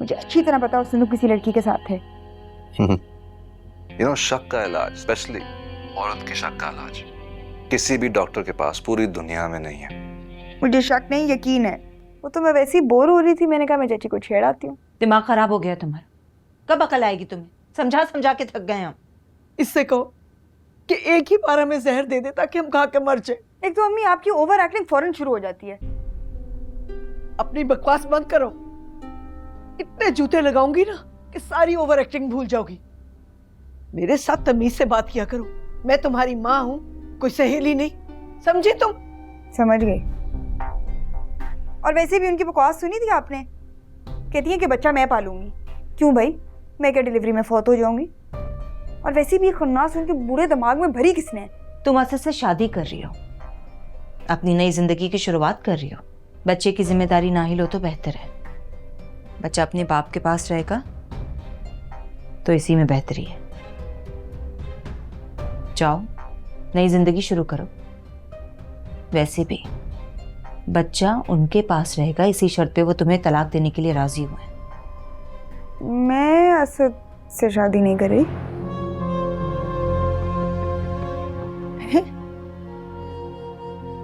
मुझे अच्छी तरह पता सिंधु किसी लड़की के साथ है। शक का इलाज, स्पेशली औरत के शक का इलाज, किसी भी डॉक्टर के पास पूरी दुनिया में नहीं है। मुझे शक नहीं, यकीन है। वो तो मैं वैसे ही बोर हो रही थी, मैंने कहा मैं चाची को छेड़ आती हूँ। दिमाग खराब हो गया तुम्हारा, कब अकल आएगी तुम्हें? समझा समझा के थक गए हम। इससे कहो कि एक ही बार हमें जहर दे दे ताकि हम खा के मर जाए। एक तो अम्मी आपकी ओवर एक्टिंग फौरन शुरू हो जाती है। अपनी बकवास बंद करो, इतने जूते लगाऊंगी ना कि सारी ओवर एक्टिंग भूल जाओगी। मेरे साथ तमीज से बात किया करो, मैं तुम्हारी माँ हूँ, कोई सहेली नहीं, समझी तुम? समझ गई। और वैसे भी उनकी बकवास सुनी थी आपने, कहती है कि बच्चा मैं पालूंगी। क्यों भाई, मैं क्या डिलीवरी में फौत हो जाऊंगी? और वैसे भी खन्नास उनके बूढ़े दिमाग में भरी किसने है? तुम असद से शादी कर रही हो, अपनी नई जिंदगी की शुरुआत कर रही हो, बच्चे की जिम्मेदारी ना ही लो तो बेहतर है। बच्चा अपने बाप के पास रहेगा तो इसी में बेहतरी है। जाओ नई जिंदगी शुरू करो। वैसे भी बच्चा उनके पास रहेगा, इसी शर्त पे वो तुम्हें तलाक देने के लिए राजी हुए हैं। मैं असद से शादी नहीं कर रही।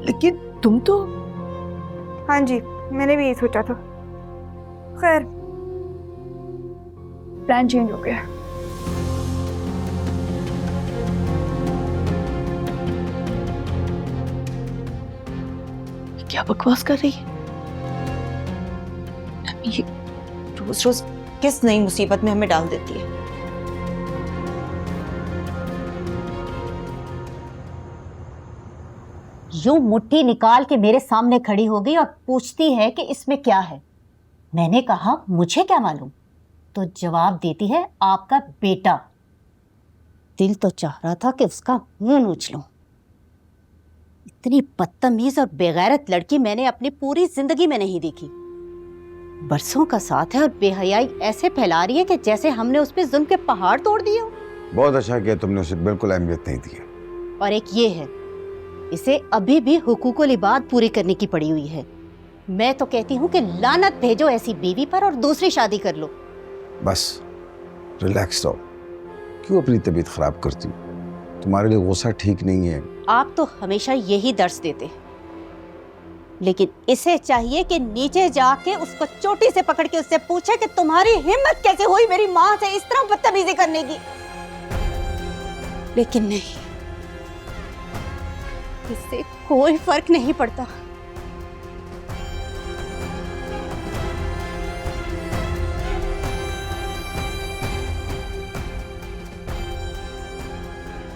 लेकिन तुम तो। हाँ जी, मैंने भी यही सोचा था। खैर, प्लान चेंज हो गया। क्या बकवास कर रही है? ये रोज रोज किस नई मुसीबत में हमें डाल देती है। यूं मुट्ठी निकाल के मेरे सामने खड़ी हो गई और पूछती है कि इसमें क्या है। मैंने कहा मुझे क्या मालूम, तो जवाब देती है आपका बेटा। दिल तो चाह रहा था कि उसका मुंह नोच लूं। इतनी बदतमीज और बेगैरत लड़की मैंने अपनी पूरी जिंदगी में नहीं देखी। बरसों का साथ है और बेहयाई ऐसे फैला रही है कि जैसे हमने उस पे जुल्म के पहाड़ तोड़ दिए हो। बहुत अच्छा किया तुमने, उसे बिल्कुल अहमियत नहीं दी। और एक ये है, इसे अभी भी हुकूकुल इबाद पूरी करने की पड़ी हुई है। मैं तो कहती हूँ कि लानत भेजो ऐसी बीवी पर और दूसरी शादी कर लो। बस रिलैक्स रहो, क्यों अपनी तबीयत खराब करती हो? तुम्हारे लिए गुस्सा ठीक नहीं है। आप तो हमेशा यही दर्श देते हैं, लेकिन इसे चाहिए कि नीचे जाके उसको चोटी से पकड़ के उससे पूछे कि तुम्हारी हिम्मत कैसे हुई मेरी माँ से इस तरह बदतमीजी करने की। लेकिन नहीं, इससे कोई फर्क नहीं पड़ता।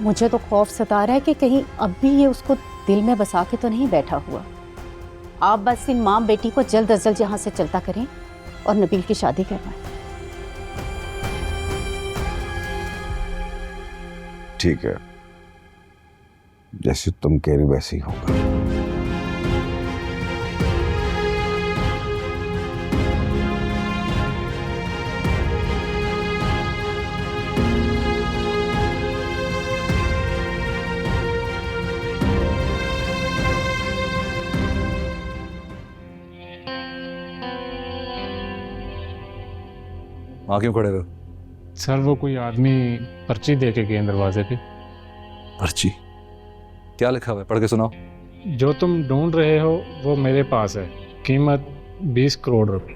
मुझे तो खौफ सता रहा है कि कहीं अब भी ये उसको दिल में बसा के तो नहीं बैठा हुआ। आप बस इन माँ बेटी को जल्द अज जल्द यहाँ से चलता करें और नबील की शादी करवाएं। ठीक है, जैसे तुम कह रही वैसे ही होगा। वहां क्यों खड़े हो? सर वो कोई आदमी पर्ची दे के गए दरवाजे पे। पर्ची? क्या लिखा हुआ है, पढ़ के सुनाओ। जो तुम ढूंढ रहे हो वो मेरे पास है, कीमत 20 करोड़ रुपए।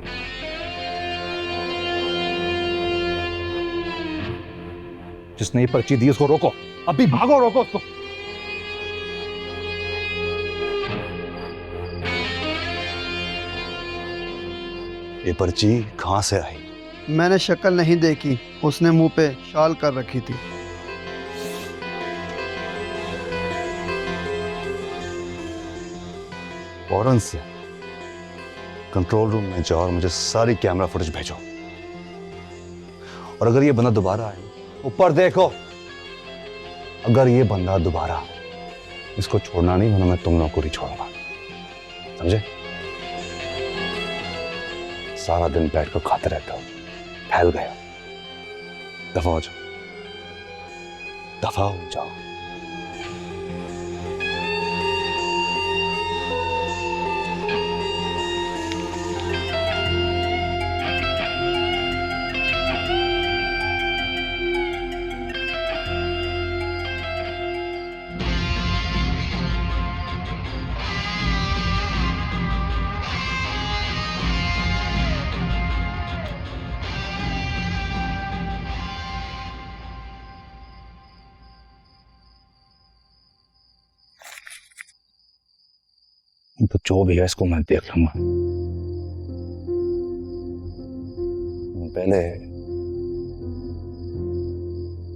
जिसने ये पर्ची दी उसको रोको, अभी भागो, रोको उसको। ये पर्ची कहां से आई? मैंने शक्ल नहीं देखी, उसने मुंह पे शाल कर रखी थी। फौरन से कंट्रोल रूम में जाओ और मुझे सारी कैमरा फुटेज भेजो। और अगर ये बंदा दोबारा आए, ऊपर देखो, अगर ये बंदा दोबारा आए, इसको छोड़ना नहीं, वरना मैं तुम लोगों को नहीं छोड़ूंगा, समझे? सारा दिन बैठ कर खाते रहता हूं, फैल गया। दफा हो जाओ, दफा हो जाओ। तो जो भी है इसको मैं देख लूंगा। पहले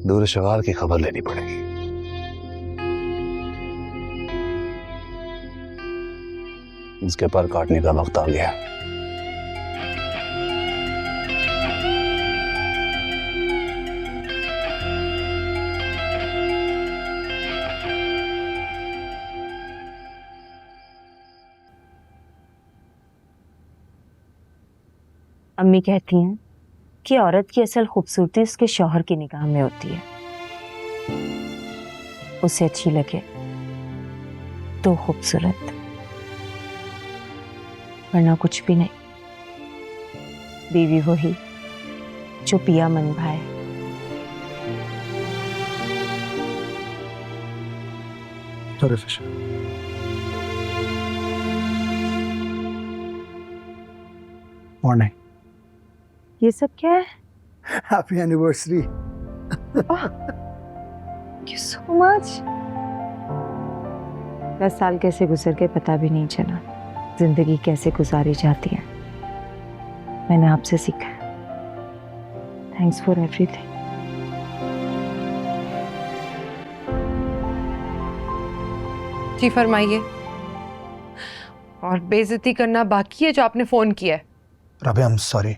दूर शगाल की खबर लेनी पड़ेगी। उसके पर काटने का वक्त आ गया। अम्मी कहती हैं कि औरत की असल खूबसूरती उसके शौहर की निगाह में होती है। उसे अच्छी लगे तो खूबसूरत, वरना कुछ भी नहीं। बीवी वही जो पिया मन भाए। मॉर्निंग। ये सब क्या है? Happy anniversary. Thank you so much. 10 साल कैसे गुजर गए पता भी नहीं चला। जिंदगी कैसे गुजारी जाती है मैंने आपसे सीखा। Thanks for everything. जी फरमाइए। और बेइज्जती करना बाकी है जो आपने फोन किया है। Rabia, I am sorry.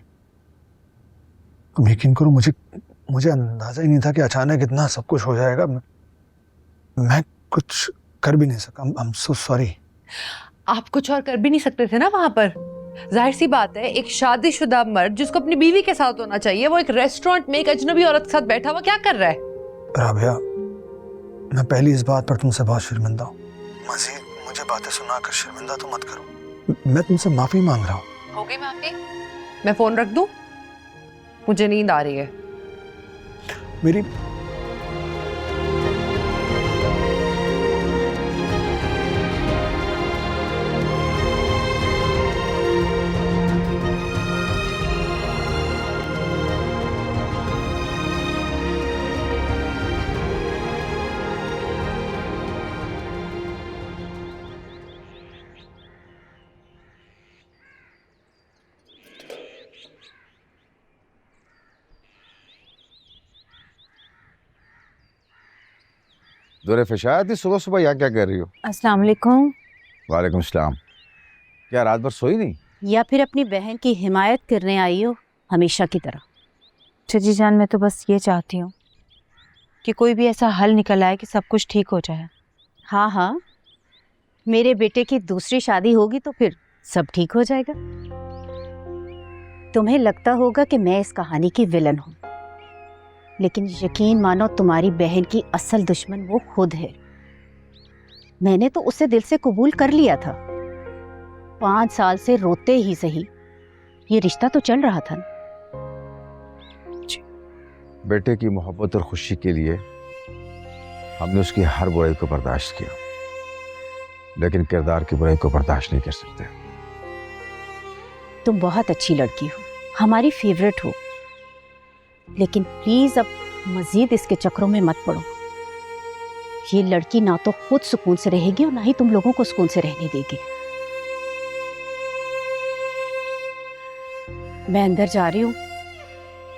तुम यकीन करो, मुझे अंदाजा ही नहीं था कि अचानक इतना सब कुछ हो जाएगा। मैं कुछ कर भी नहीं सका। I am so sorry. आप कुछ और कर भी नहीं सकते थे ना वहां पर। जाहिर सी बात है, एक शादीशुदा मर्द जिसको अपनी बीवी के साथ होना चाहिए, वो एक रेस्टोरेंट में एक अजनबी औरत के साथ बैठा हुआ क्या कर रहा है? राबिया, मैं पहली इस बात पर तुमसे बहुत शर्मिंदा हूँ। मजीद मुझे बातें सुनाकर शर्मिंदा तो मत करो। मैं तुमसे माफी मांग रहा हूँ। हो गई माफी? मैं फोन रख दूं? मुझे नींद आ रही है। मेरी दुरे फिशायत, सुबह सुबह यहाँ क्या कर रही हो? अस्सलाम वालेकुम। वालेकुम सलाम। क्या रात भर सोई नहीं? या फिर अपनी बहन की हिमायत करने आई हो हमेशा की तरह? चची जान, मैं तो बस ये चाहती हूँ कि कोई भी ऐसा हल निकल आए कि सब कुछ ठीक हो जाए। हाँ हाँ, मेरे बेटे की दूसरी शादी होगी तो फिर सब ठीक हो जाएगा। तुम्हें लगता होगा कि मैं इस कहानी की विलन हूँ, लेकिन यकीन मानो तुम्हारी बहन की असल दुश्मन वो खुद है। मैंने तो उसे दिल से कबूल कर लिया था। 5 साल से रोते ही सही ये रिश्ता तो चल रहा था ना। बेटे की मोहब्बत और खुशी के लिए हमने उसकी हर बुराई को बर्दाश्त किया, लेकिन किरदार की बुराई को बर्दाश्त नहीं कर सकते। तुम बहुत अच्छी लड़की हो, हमारी फेवरेट हो, लेकिन प्लीज अब मजीद इसके चक्रों में मत पड़ो। ये लड़की ना तो खुद सुकून से रहेगी और ना ही तुम लोगों को सुकून से रहने देगी। मैं अंदर जा रही हूँ।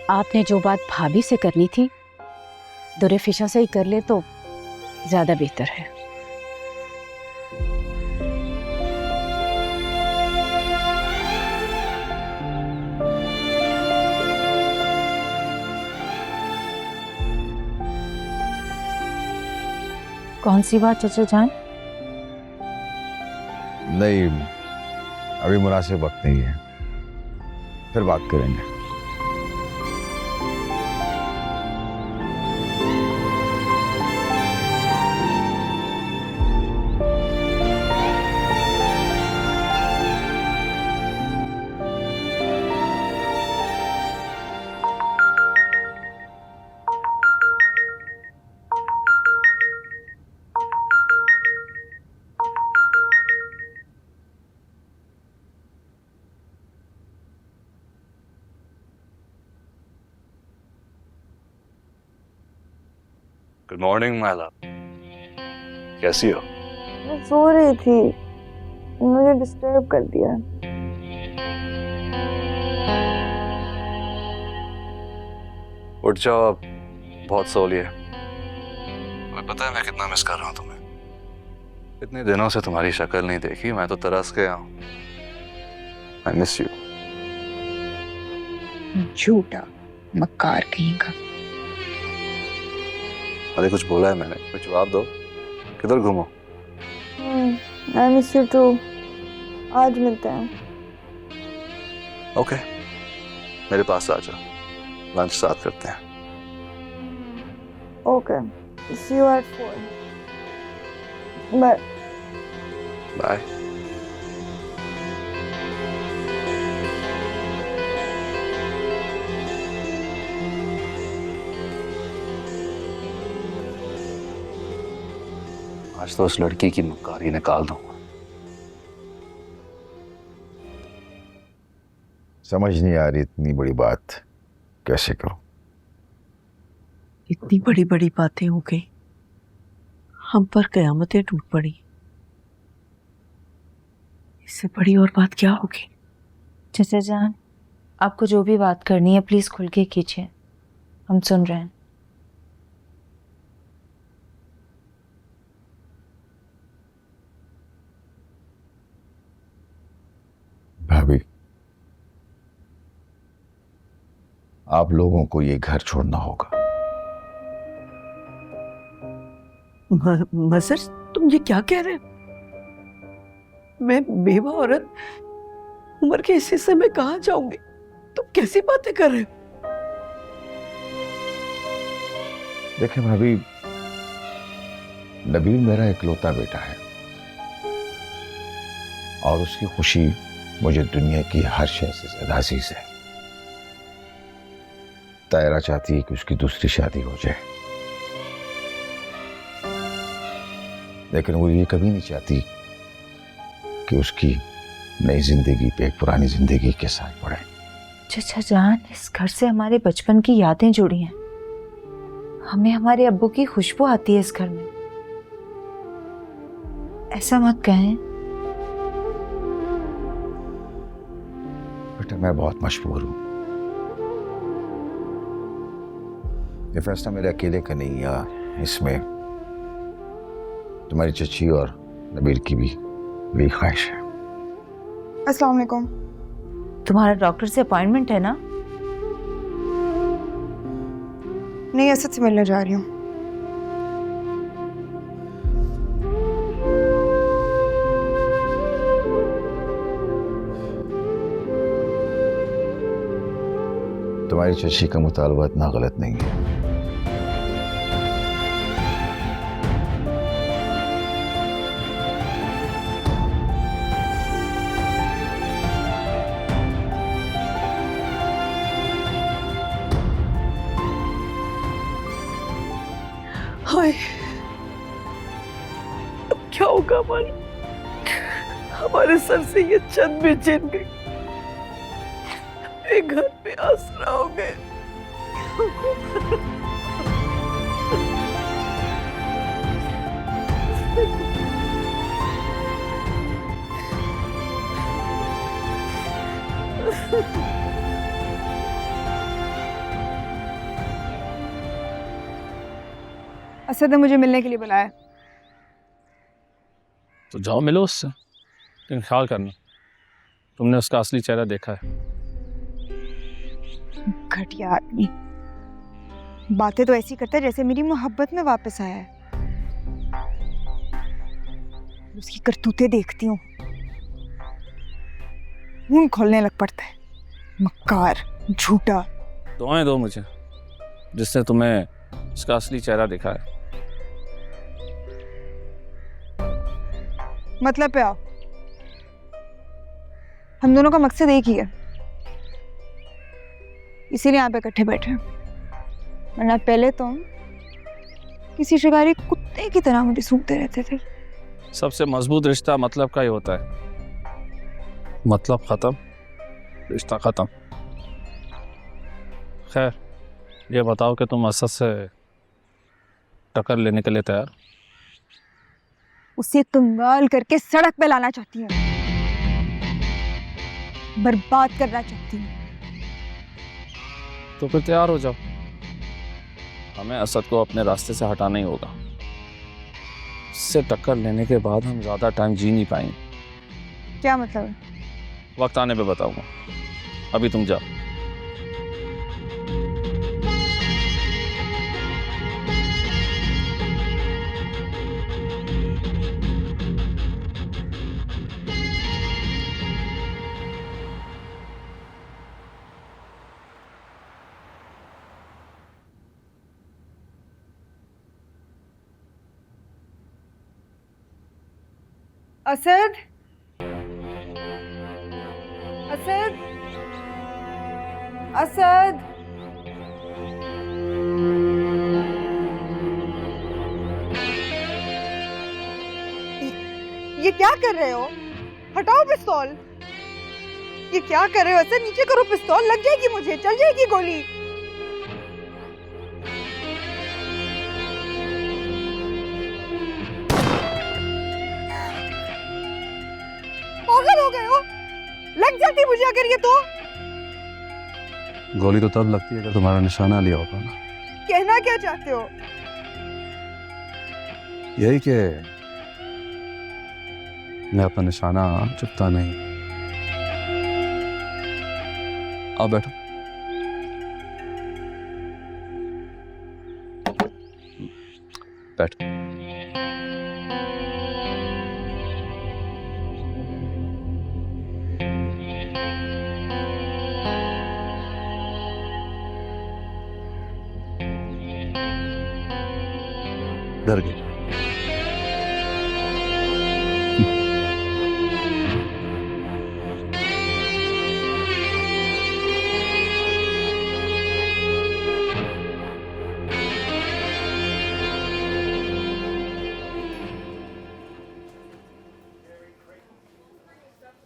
आपने जो बात भाभी से करनी थी दुरे फिशा से ही कर ले तो ज्यादा बेहतर है। कौन सी बात चचा जान? नहीं, अभी मुनासिब वक्त नहीं है, फिर बात करेंगे। Good morning my love. कैसी हो? मैं सो रही थी। मुझे डिस्टर्ब कर दिया। उठ जाओ अब, बहुत सो लिया। तुम्हें पता है मैं कितना मिस कर रहा हूँ तुम्हें। इतने दिनों से तुम्हारी शक्ल नहीं देखी, मैं तो तरस गया हूँ। आई मिस यू। झूठा मक्कार कहीं का। अरे कुछ बोला है मैंने, कुछ जवाब दो। किधर घूमो? I miss you too. आज मिलते हैं। ओके, मेरे पास आ जाओ, लंच साथ करते हैं। Okay, see you at 4। Bye. Bye. आज तो उस लड़की की मक्कारी निकाल दूंगा। समझ नहीं आ रही इतनी बड़ी बात कैसे करूं। इतनी बड़ी बड़ी बातें हो गई, हम पर कयामतें टूट पड़ी। इससे बड़ी और बात क्या होगी? चाचा जान, आपको जो भी बात करनी है प्लीज खुल के कीजिए, हम सुन रहे हैं। भाभी, आप लोगों को ये घर छोड़ना होगा। मजर, तुम ये क्या कह रहे हो? मैं बेवा औरत उम्र के इस हिस्से में कहाँ जाऊंगी? तुम कैसी बातें कर रहे हो? देखिए भाभी, नबील मेरा इकलौता बेटा है और उसकी खुशी मुझे दुनिया की हर शय से ज्यादा अजीज है। तायरा चाहती है कि उसकी दूसरी शादी हो जाए, लेकिन वो ये कभी नहीं चाहती कि उसकी नई जिंदगी पे एक पुरानी जिंदगी के साथ पड़े। चाचा जान, इस घर से हमारे बचपन की यादें जुड़ी हैं। हमें हमारे अब्बू की खुशबू आती है इस घर में। ऐसा मत कहें। बेटा, मैं बहुत मजबूर हूं। ये फैसला मेरे अकेले का नहीं है, इसमें तुम्हारी चची और नबील की भी ख्वाहिश है। अस्सलाम वालेकुम। तुम्हारा डॉक्टर से अपॉइंटमेंट है ना? नहीं, असद से मिलने जा रही हूँ। तुम्हारी चची का मुतालबा इतना गलत नहीं है। हाय, अब क्या होगा हमारे सर से ये छत भी छिन गई, एक घर पे आसरा हो गए। असद ने मुझे मिलने के लिए बुलाया। तो जाओ मिलो उससे, लेकिन ख्याल करना तुमने उसका असली चेहरा देखा है। घटिया आदमी, बातें तो ऐसी करता है जैसे मेरी मोहब्बत में वापस आया है। उसकी करतूतें देखती हूँ, मुंह खोलने लग पड़ता है। मक्कार, झूठा। दुआएं दो मुझे जिससे तुम्हें उसका असली चेहरा दिखा है। मतलब पे आओ। हम दोनों का मकसद एक ही है, इसीलिए यहाँ पे इकट्ठे बैठे हैं। वरना पहले तो हम किसी शिकारी कुत्ते की तरह मुझे सूंघते रहते थे। सबसे मजबूत रिश्ता मतलब का ही होता है। मतलब खत्म, रिश्ता खत्म। खैर, ये बताओ कि तुम असद से टक्कर लेने के लिए तैयार? उसे कंगाल करके सड़क पे लाना चाहती हूँ। बर्बाद करना चाहती हूँ। तो फिर तैयार हो जाओ, हमें असद को अपने रास्ते से हटाना ही होगा। इससे टक्कर लेने के बाद हम ज्यादा टाइम जी नहीं पाएंगे। क्या मतलब है? वक्त आने पे बताऊंगा, अभी तुम जाओ। असद, असद, असद। ये क्या कर रहे हो? हटाओ पिस्तौल। ये क्या कर रहे हो असद? नीचे करो पिस्तौल, लग जाएगी मुझे, चल जाएगी गोली। पागल हो गए हो? लग जाती मुझे अगर ये तो। गोली तो तब लगती है अगर तुम्हारा निशाना लिया होगा ना। कहना क्या चाहते हो? यही कि मैं अपना निशाना चुकता नहीं। आओ बैठो। बैठो। डर गए?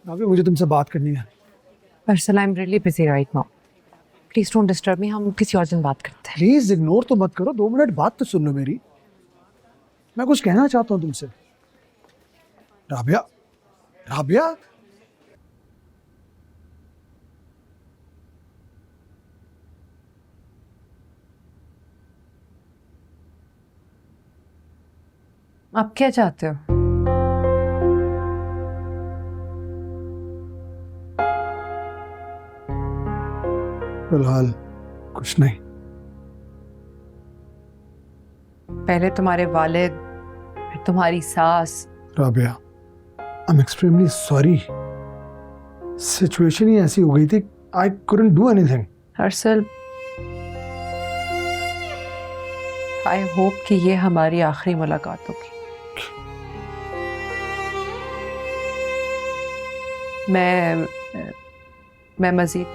अभी मुझे तुमसे बात करनी है। अर्सल, I am really busy right now, please don't disturb me, हम किसी और दिन बात करते हैं। प्लीज इग्नोर तो मत करो, 2 मिनट बात तो सुन लो मेरी। मैं कुछ कहना चाहता हूँ तुमसे। राबिया, राबिया, आप क्या चाहते हो? फिलहाल कुछ नहीं। पहले तुम्हारे वालिद, फिर तुम्हारी सास। Rabia, I am extremely sorry. Situation ही ऐसी हो गई थी, आई कुडंट डू एनीथिंग। अर्सल, आई होप कि ये हमारी आखिरी मुलाकात होगी। मैं मजीद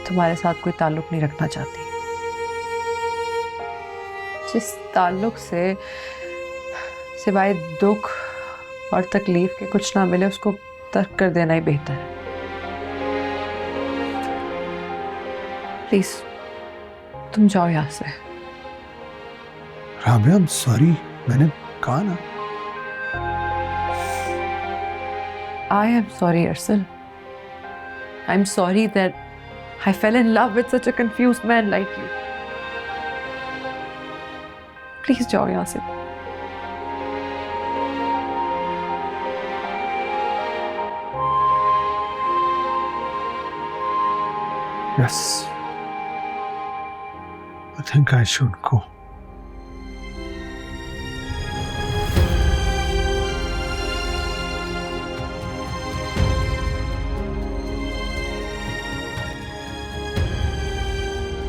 तुम्हारे साथ कोई ताल्लुक नहीं रखना चाहती। जिस ताल्लुक से सिवाय दुख और तकलीफ के कुछ ना मिले, उसको तर्क कर देना ही बेहतर है। प्लीज तुम जाओ यहाँ से। राबिया, आई एम सॉरी, मैंने कहा ना। I am sorry, Arsal. I'm sorry that I fell in love with such a confused man like you. Please जाओ यहाँ से। Yes, I think I should go.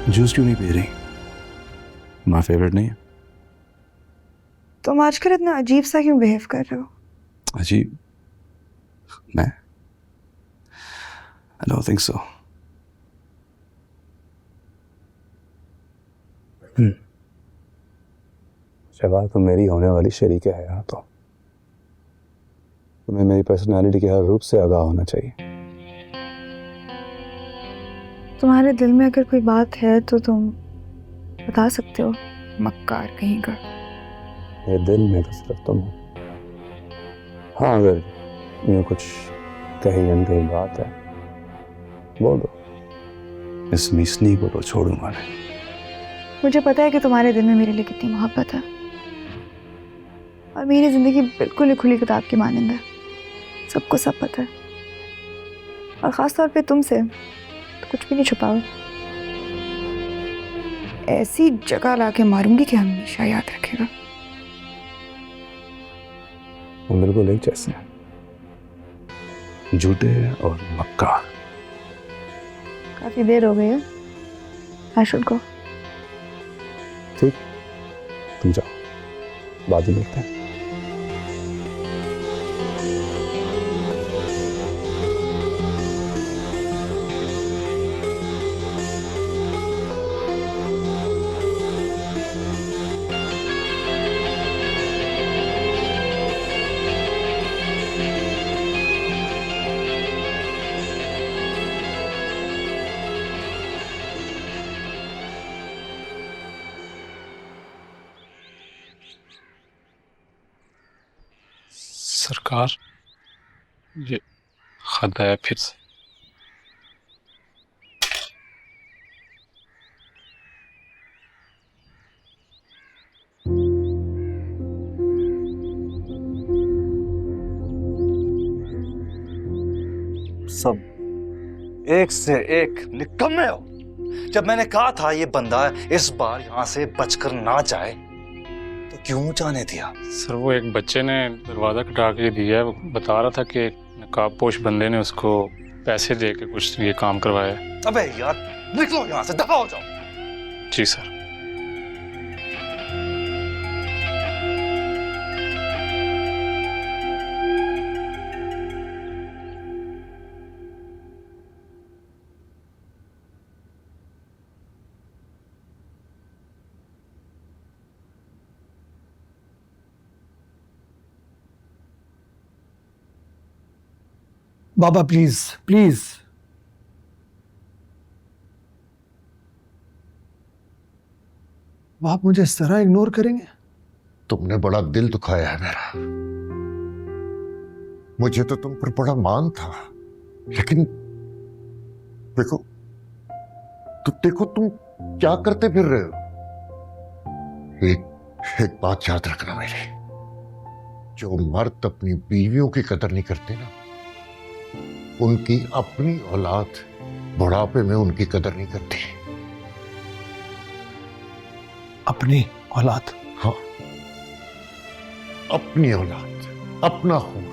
Juice क्यों नहीं पी रही? तुम्हारा फेवरेट नहीं है? तुम आजकल इतना अजीब सा क्यों बिहेव कर रहे हो? अजीब? मैं? I don't think so. Shabaz, तुम मेरी होने वाली शरीक है यहाँ, तो तुम्हें मेरी पर्सनालिटी के हर रूप से आगाह होना चाहिए। तुम्हारे दिल में अगर कोई बात है तो तुम बता सकते हो, मक्कार कहीं का। मेरे दिल में तो सिर्फ तुम हो। हाँ, अगर यूँ कुछ कहीं अनकहीं बात है बोल दो, इस मिसनी को तो छोड़ूंगा नहीं। मुझे पता है कि तुम्हारे दिल में मेरे लिए कितनी मोहब्बत है, और मेरी जिंदगी बिल्कुल ही खुली किताब की मानंद है। सबको सब पता है, और ख़ास तौर पे तुमसे तो कुछ भी नहीं छुपाओ। ऐसी जगह लाके मारूंगी कि हमेशा याद रखेगा। वो बिल्कुल एक जैसे हैं, झूठे और मक्कार। काफी देर हो गई है, आई शुड गो। ठीक, तुम जाओ, बाद में मिलते हैं। सरकार, ये खत आया फिर से। सब एक से एक निकम्मे हो। जब मैंने कहा था ये बंदा इस बार यहाँ से बचकर ना जाए तो क्यों जाने दिया? सर वो एक बच्चे ने दरवाज़ा खटखटा के दिया है, वो बता रहा था कि एक नकाबपोश बंदे ने उसको पैसे दे के कुछ ये काम करवाया है। अबे यार निकलो यहाँ से, दफा हो जाओ। जी सर। बाबा प्लीज प्लीज, आप मुझे इस तरह इग्नोर करेंगे? तुमने बड़ा दिल दुखाया है मेरा। मुझे तो तुम पर बड़ा मान था, लेकिन देखो देखो तुम क्या करते फिर रहे हो। एक बात याद रखना मेरी, जो मर्द अपनी बीवियों की कदर नहीं करते ना, उनकी अपनी औलाद बुढ़ापे में उनकी कदर नहीं करती। अपनी औलाद? हाँ, अपनी औलाद, अपना खून।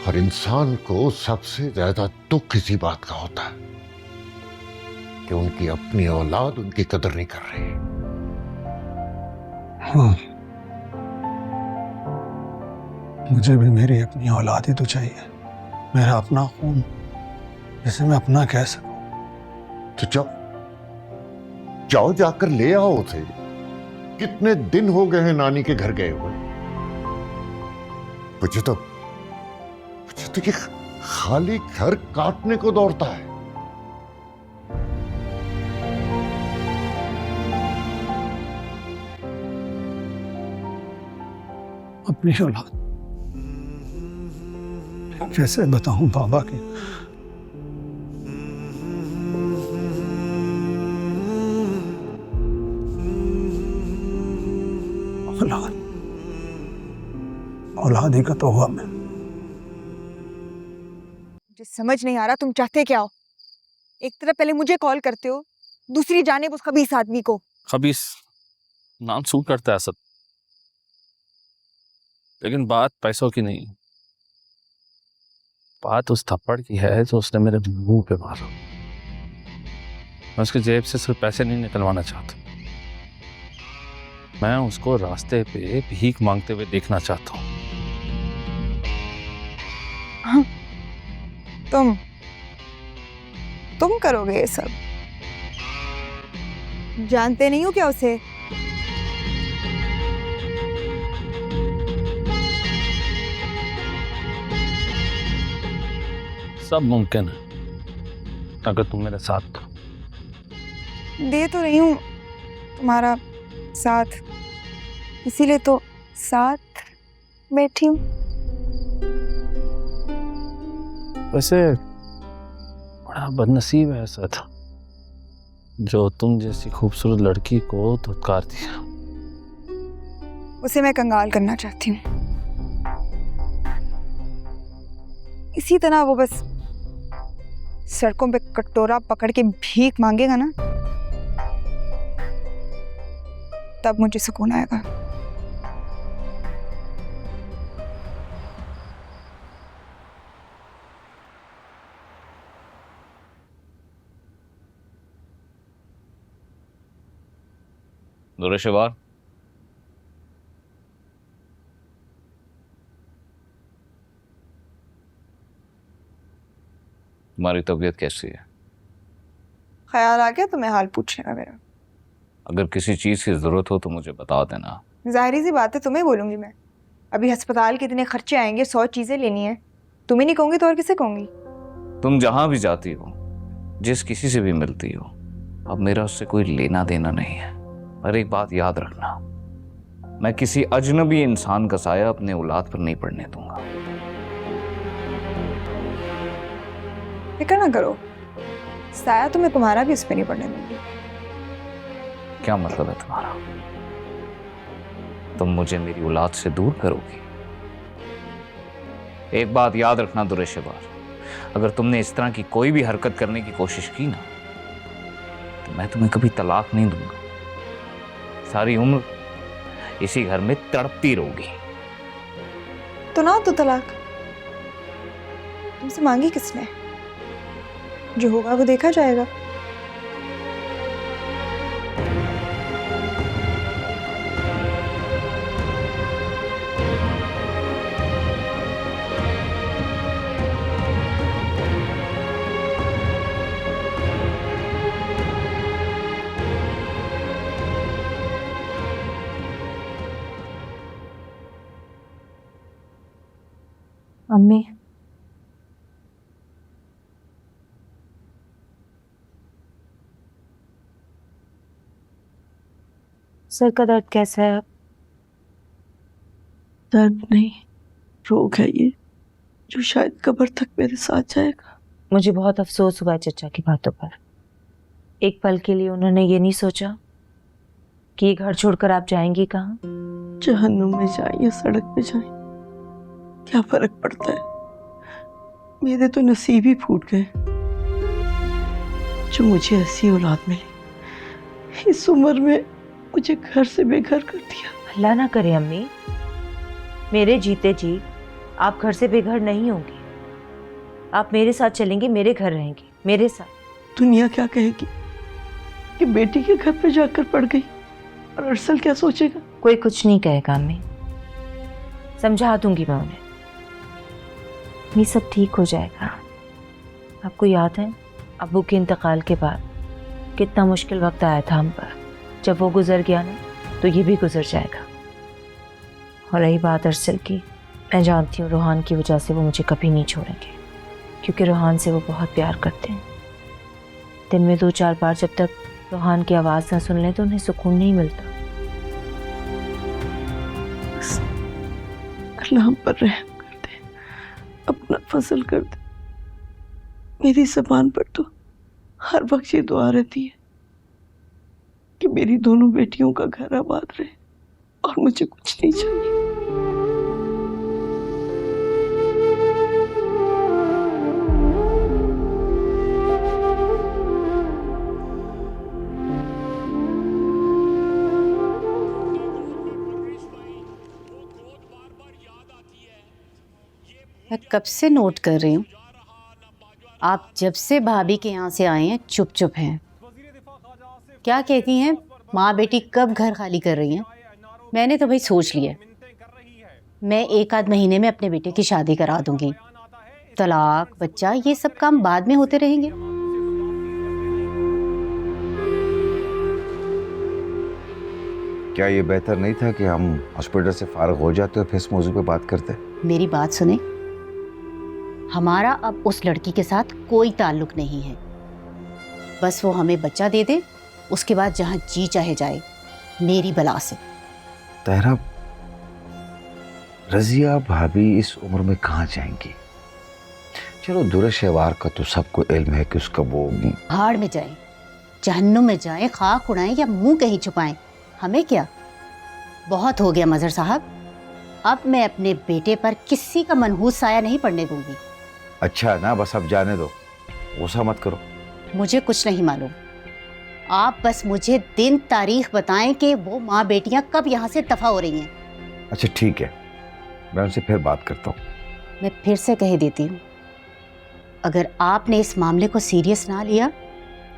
हर इंसान को सबसे ज्यादा दुख इसी बात का होता है कि उनकी अपनी औलाद उनकी कदर नहीं कर रही। हाँ, मुझे भी मेरी अपनी औलाद ही तो चाहिए, मेरा अपना खून जिसे मैं अपना कह सकूं। तो जाओ जाओ, जाकर ले आओ उसे। कितने दिन हो गए हैं नानी के घर गए हुए। मुझे तो ये खाली घर काटने को दौड़ता है। अपनी औलाद कैसे बताऊं बाबा की? औलाद औलाद ही का तो हुआ मैं। मुझे समझ नहीं आ रहा तुम चाहते क्या हो। एक तरफ पहले मुझे कॉल करते हो, दूसरी जानिब उस खबीस आदमी को। खबीस नाम सूट करता है असद, लेकिन बात पैसों की नहीं, बात उस थप्पड़ की है जो उसने मेरे मुंह पे मारा। मैं उसकी जेब से सिर्फ पैसे नहीं निकलवाना चाहता, मैं उसको रास्ते पे भीख मांगते हुए देखना चाहता हूँ। हाँ, तुम करोगे ये सब? जानते नहीं हो क्या उसे? सब मुमकिन है अगर तुम मेरे साथ हो। दे तो रही हूँ तुम्हारा साथ, इसीलिए तो साथ बैठी हूँ। वैसे बड़ा बदनसीब है असद, जो तुम जैसी खूबसूरत लड़की को धुतकार दिया। उसे मैं कंगाल करना चाहती हूँ। इसी तरह वो बस सड़कों पे कटोरा पकड़ के भीख मांगेगा ना, तब मुझे सुकून आएगा। दुरेशवार, तुम्हारी तबीयत कैसी है? ख्याल आ गया तुम्हें हाल पूछने का मेरा? अगर किसी चीज की जरूरत हो तो मुझे बता देना। जाहिर सी बात है तुम्हें बोलूंगी मैं। अभी अस्पताल के इतने खर्चे आएंगे, 100 चीजें लेनी है। तुम्हें नहीं कहूंगी तो और किसे कहूंगी? तुम जहां भी जाती हो, जिस किसी से भी मिलती हो, अब मेरा उससे कोई लेना देना नहीं है। पर एक बात याद रखना, मैं किसी अजनबी इंसान का साया अपने औलाद पर नहीं पड़ने दूंगा। फिक्र ना करो, साया तो मैं तुम्हारा भी उस पर नहीं पड़ने दूंगी। क्या मतलब है तुम्हारा? तुम मुझे मेरी औलाद से दूर करोगी? एक बात याद रखना दुरेशवार, अगर तुमने इस तरह की कोई भी हरकत करने की कोशिश की ना, तो मैं तुम्हें कभी तलाक नहीं दूंगा। सारी उम्र इसी घर में तड़पती रहोगी। तो ना तो तलाक तुमसे मांगी किसने? जो होगा वो देखा जाएगा। अम्मी, सर का दर्द कैसा है अब? दर्द नहीं, रोग है ये, जो शायद कब्र तक मेरे साथ जाएगा। मुझे बहुत अफसोस हुआ है चचा की बातों पर। एक पल के लिए उन्होंने ये नहीं सोचा कि ये घर छोड़कर आप जाएंगी कहाँ? जहन्नुम में जाए या सड़क पे जाए, क्या फर्क पड़ता है? मेरे तो नसीब ही फूट गए जो मुझे ऐसी औलाद मिली। इस उम्र में मुझे घर से बेघर कर दिया। अल्लाह ना करे अम्मी, मेरे जीते जी आप घर से बेघर नहीं होंगी। आप मेरे साथ चलेंगे, मेरे घर रहेंगी, मेरे साथ। दुनिया क्या कहेगी कि बेटी के घर पे जाकर पड़ गई, और अरसल क्या सोचेगा? कोई कुछ नहीं कहेगा अम्मी, समझा दूंगी मैं उन्हें। ये सब ठीक हो जाएगा। आपको याद है अब्बू के इंतकाल के बाद कितना मुश्किल वक्त आया था हम पर? जब वो गुजर गया ना, तो ये भी गुजर जाएगा। और रही बात अरसल की, मैं जानती हूँ रोहान की वजह से वो मुझे कभी नहीं छोड़ेंगे, क्योंकि रोहान से वो बहुत प्यार करते हैं। दिन में 2-4 बार जब तक रोहान की आवाज़ ना सुन लें तो उन्हें सुकून नहीं मिलता। अल्लाह हम पर रहम कर दे, अपना फजल कर दे। मेरी ज़बान पर तो हर वक्त ये दुआ रहती है कि मेरी दोनों बेटियों का घर आबाद रहे, और मुझे कुछ नहीं चाहिए। मैं कब से नोट कर रही हूँ, आप जब से भाभी के यहाँ से आए हैं चुप चुप हैं। क्या कहती हैं, माँ बेटी कब घर खाली कर रही हैं? मैंने तो भाई सोच लिया, मैं 1 आध महीने में अपने बेटे की शादी करा दूंगी। तलाक, बच्चा, ये सब काम बाद में होते रहेंगे। क्या ये बेहतर नहीं था कि हम हॉस्पिटल से फारिग हो जाते और फिर इस मौजू पे बात करते? मेरी बात सुने, हमारा अब उस लड़की के साथ कोई ताल्लुक नहीं है। बस वो हमें बच्चा दे दे, उसके बाद जहाँ जी चाहे जाए, मेरी बला से। तहरा, रजिया भाभी इस उम्र में कहाँ जाएंगी? चलो दुरेशेवार का तो सबको इल्म है कि उसका वो भाड़ में जाए, जहन्नुम में जाए, खाक उड़ाएं या मुंह कहीं छुपाएं, हमें क्या। बहुत हो गया मजहर साहब, अब मैं अपने बेटे पर किसी का मनहूस साया नहीं पड़ने दूंगी। अच्छा है ना, बस अब जाने दो, गुस्सा मत करो। मुझे कुछ नहीं मालूम, आप बस मुझे दिन तारीख बताएं कि वो माँ बेटियां कब यहाँ से दफा हो रही हैं। अच्छा ठीक है, मैं उनसे फिर बात करता हूँ। मैं फिर से कह देती हूँ, अगर आपने इस मामले को सीरियस ना लिया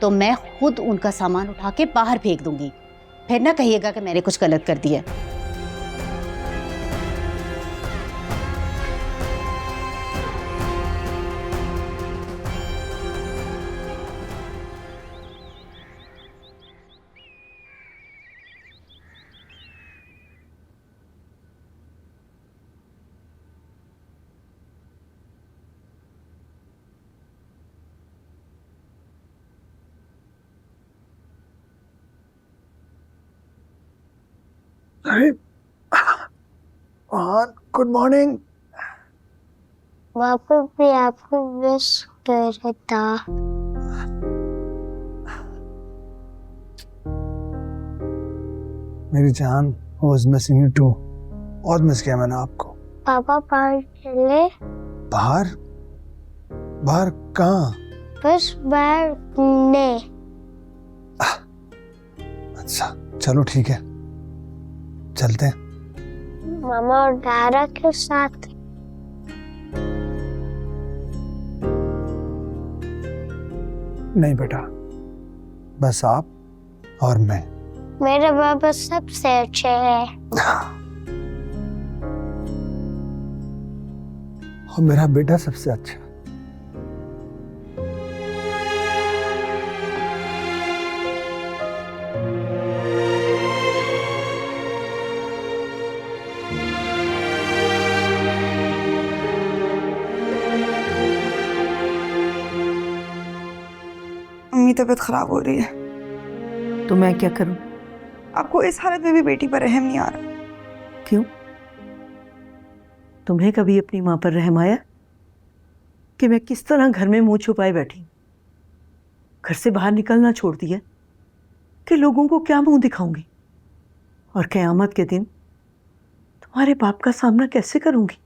तो मैं खुद उनका सामान उठा के बाहर फेंक दूंगी। फिर ना कहिएगा कि मैंने कुछ गलत कर दिया। अरे गुड मॉर्निंग। पापा भी आपको विश कर रहा था। मेरी जान, was missing you too। बहुत मिस किया मैंने आपको। पापा बाहर चले? बाहर? बाहर कहाँ? बस बाहर घूमने। अच्छा चलो ठीक है, चलते हैं। मामा और दादा के साथ। नहीं बेटा, बस आप और मैं। मेरे पापा सबसे अच्छे हैं। और मेरा बेटा सबसे अच्छा। अम्मी तबीयत खराब हो रही है। तो मैं क्या करूं? आपको इस हालत में भी बेटी पर रहम नहीं आ रहा? क्यों? तुम्हें कभी अपनी माँ पर रहम आया कि मैं किस तरह घर में मुंह छुपाए बैठी, घर से बाहर निकलना छोड़ दिया कि लोगों को क्या मुंह दिखाऊंगी, और क़यामत के दिन तुम्हारे बाप का सामना कैसे करूंगी?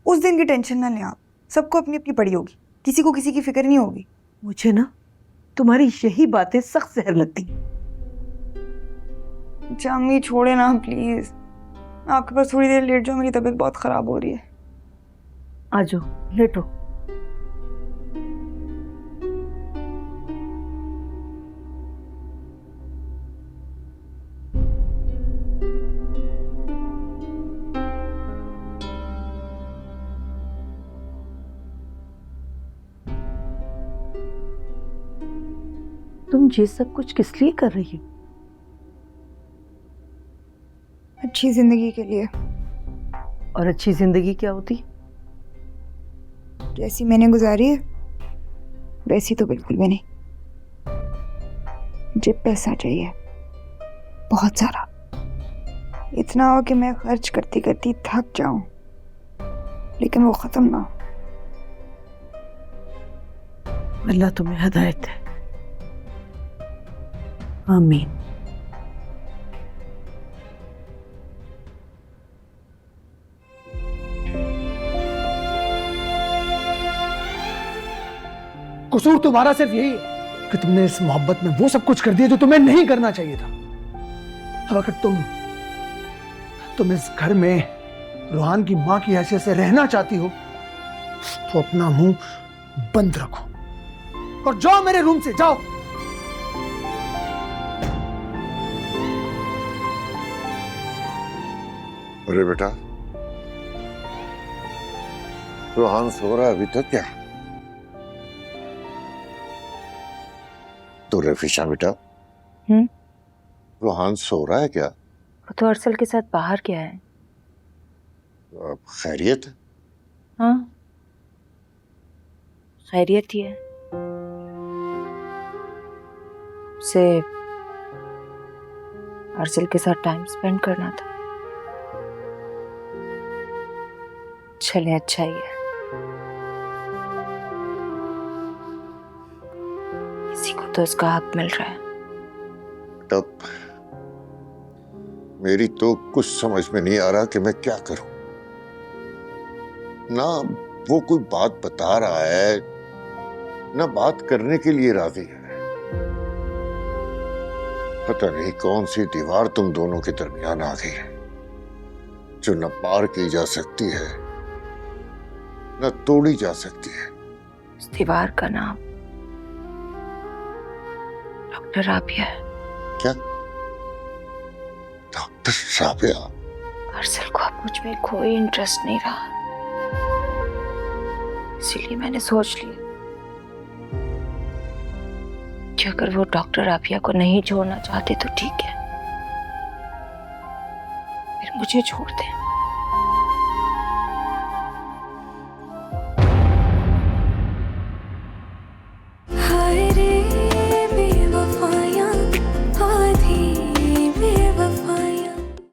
उस दिन की टेंशन ना लें आप, सबको अपनी अपनी पड़ी होगी, किसी को किसी की फिक्र नहीं होगी। मुझे ना तुम्हारी यही बातें सख्त जहर लगती। अम्मी छोड़े ना प्लीज, आपके पास थोड़ी देर लेट जाओ, मेरी तबीयत बहुत खराब हो रही है। आ जाओ, लेटो। तुम ये सब कुछ किस लिए कर रही हो? अच्छी जिंदगी के लिए। और अच्छी जिंदगी क्या होती? जैसी मैंने गुजारी है वैसी तो बिल्कुल भी नहीं। मुझे पैसा चाहिए, बहुत सारा, इतना हो कि मैं खर्च करती करती थक जाऊं, लेकिन वो खत्म ना हो। अल्लाह तुम्हें हिदायत दे। आमीन। कसूर तुम्हारा सिर्फ यही है कि तुमने इस मोहब्बत में वो सब कुछ कर दिया जो तुम्हें नहीं करना चाहिए था। अब अगर तुम इस घर में रूहान की मां की हैसियत से रहना चाहती हो तो अपना मुंह बंद रखो और जाओ मेरे रूम से, जाओ। अरे बेटा, रोहान सो रहा है अभी तक क्या? तो रफीशा बेटा, रोहान सो रहा है क्या? वो तो अरसल के साथ बाहर गया है। खैरियत? हाँ, खैरियत ही है। उसे अरसल के साथ टाइम स्पेंड करना था। चले, अच्छा ही है। तो उसका हक मिल रहा है। तब मेरी तो कुछ समझ में नहीं आ रहा कि मैं क्या करूं। ना वो कोई बात बता रहा है, ना बात करने के लिए राजी है। पता नहीं कौन सी दीवार तुम दोनों के दरमियान आ गई है, जो न पार की जा सकती है न तोड़ी जा सकती है। उस दीवार का नाम डॉक्टर राबिया है। क्या? डॉक्टर राबिया? अरसल को अब मुझ में कोई इंटरेस्ट नहीं रहा, इसीलिए मैंने सोच लिया कि अगर वो डॉक्टर राबिया को नहीं छोड़ना चाहते तो ठीक है, फिर मुझे छोड़ दें।